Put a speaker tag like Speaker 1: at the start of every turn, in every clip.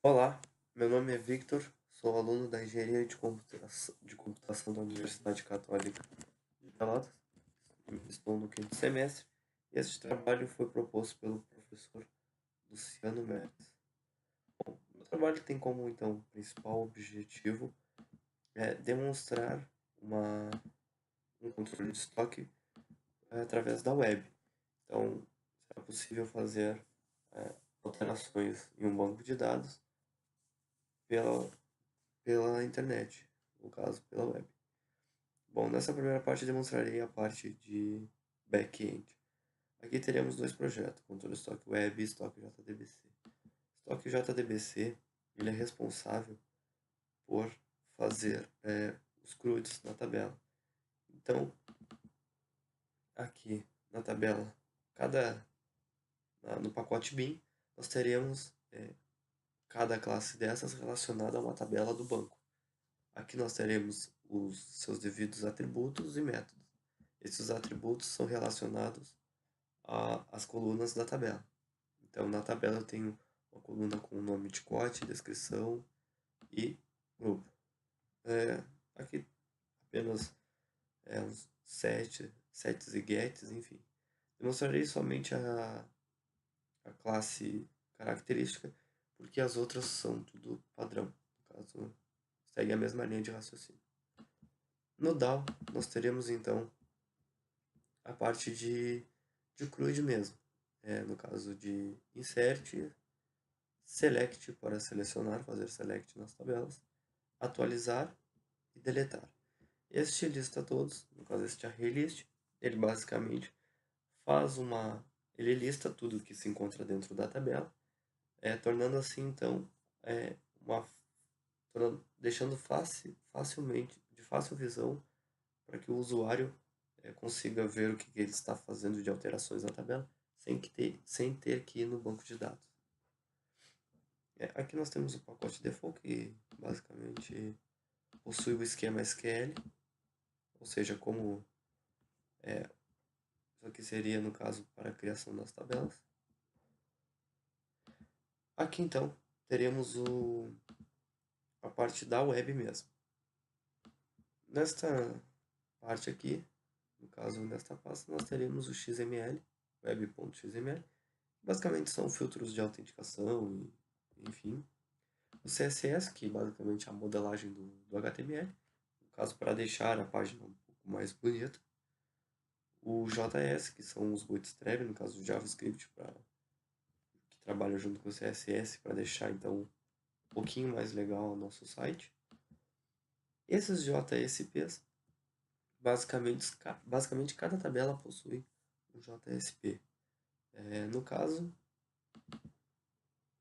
Speaker 1: Olá, meu nome é Victor, sou aluno da Engenharia de Computação da Universidade Católica de Pelotas. Estou no quinto semestre e este trabalho foi proposto pelo professor Luciano Mertes. O trabalho tem como então principal objetivo demonstrar uma, um controle de estoque através da web. Então, será possível fazer alterações em um banco de dados pela, pela internet, no caso pela web. Bom, nessa primeira parte demonstrarei a parte de back-end. Aqui teremos dois projetos, controle estoque web e estoque JDBC. Estoque JDBC ele é responsável por fazer os CRUDs na tabela. Então, aqui na tabela, no pacote bin, nós teremos cada classe dessas relacionada a uma tabela do banco. Aqui nós teremos os seus devidos atributos e métodos. Esses atributos são relacionados às colunas da tabela. Então, na tabela eu tenho uma coluna com o nome de quote, descrição e grupo. Aqui apenas uns sets e gets, enfim. Demonstrarei somente a classe característica, porque as outras são tudo padrão. No caso, segue a mesma linha de raciocínio. No DAO, nós teremos então a parte de CRUD mesmo. No caso de insert, select para selecionar, fazer select nas tabelas, atualizar e deletar. Este lista todos, no caso este array ele basicamente faz uma, ele lista tudo que se encontra dentro da tabela, tornando assim então uma, deixando facilmente de fácil visão para que o usuário consiga ver o que ele está fazendo de alterações na tabela sem ter que ir no banco de dados. Aqui nós temos o pacote default, que basicamente possui o esquema SQL, ou seja, como isso aqui seria no caso para a criação das tabelas. Aqui então teremos a parte da web mesmo. Nesta parte aqui, no caso nesta pasta, nós teremos o XML, web.xml. Basicamente são filtros de autenticação, enfim. O CSS, que basicamente é a modelagem do HTML, no caso para deixar a página um pouco mais bonita. O JS, que são os bootstrap, no caso do JavaScript, que trabalha junto com o CSS para deixar então um pouquinho mais legal o nosso site. Esses JSPs, basicamente cada tabela possui um JSP. No caso,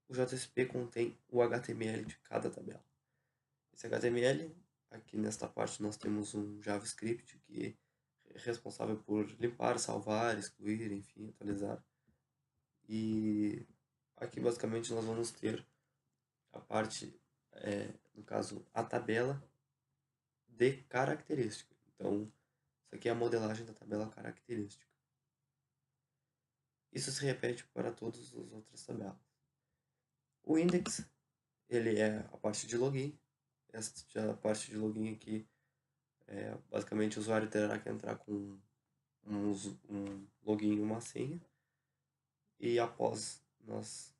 Speaker 1: o JSP contém o HTML de cada tabela. Esse HTML, aqui nesta parte nós temos um JavaScript que é responsável por limpar, salvar, excluir, enfim, atualizar. E aqui basicamente nós vamos ter a parte, no caso, a tabela de característica. Então, isso aqui é a modelagem da tabela característica. Isso se repete para todas as outras tabelas. O index, ele é a parte de login. Essa parte de login aqui, basicamente o usuário terá que entrar com um login e uma senha. E após nós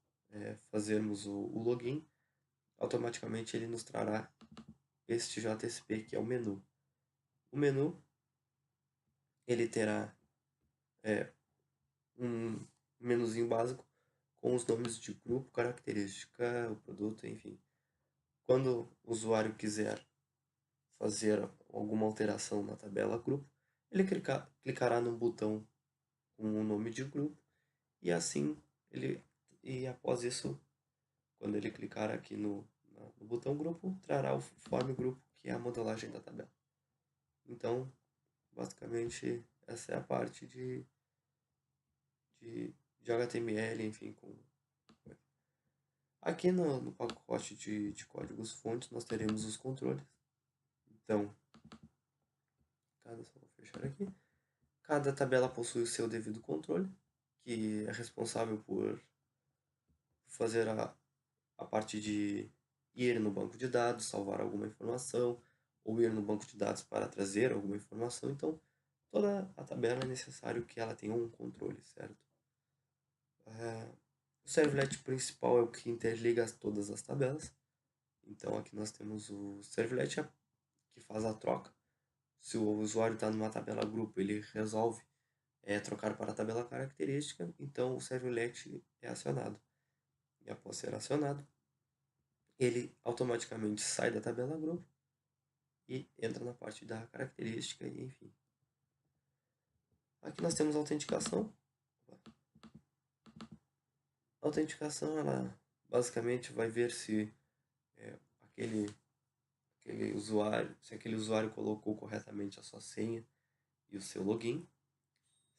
Speaker 1: fazermos o login, automaticamente ele nos trará este JSP, que é o menu. O menu ele terá um menuzinho básico com os nomes de grupo, característica, o produto, enfim. Quando o usuário quiser fazer alguma alteração na tabela grupo, ele clicará no botão com o nome de grupo e assim após isso, quando ele clicar aqui no botão grupo, trará o form grupo, que é a modelagem da tabela. Então, basicamente, essa é a parte de HTML, enfim. Aqui no pacote de códigos fontes, nós teremos os controles. Então, só vou fechar aqui. Cada tabela possui o seu devido controle, que é responsável por fazer a parte de ir no banco de dados, salvar alguma informação, ou ir no banco de dados para trazer alguma informação. Então, toda a tabela é necessário que ela tenha um controle, certo? O servlet principal é o que interliga todas as tabelas. Então, aqui nós temos o servlet que faz a troca. Se o usuário está numa tabela grupo, ele resolve trocar para a tabela característica, então o servlet é acionado. E após ser acionado, ele automaticamente sai da tabela grupo e entra na parte da característica e enfim. Aqui nós temos a autenticação. A autenticação, ela basicamente vai ver se aquele usuário colocou corretamente a sua senha e o seu login.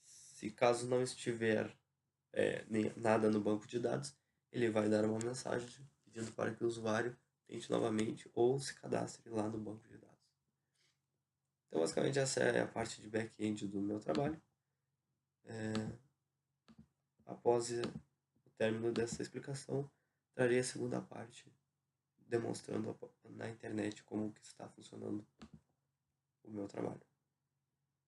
Speaker 1: Se caso não estiver nada no banco de dados, ele vai dar uma mensagem pedindo para que o usuário tente novamente ou se cadastre lá no banco de dados. Então, basicamente, essa é a parte de back-end do meu trabalho. Após o término dessa explicação, trarei a segunda parte, demonstrando na internet como que está funcionando o meu trabalho.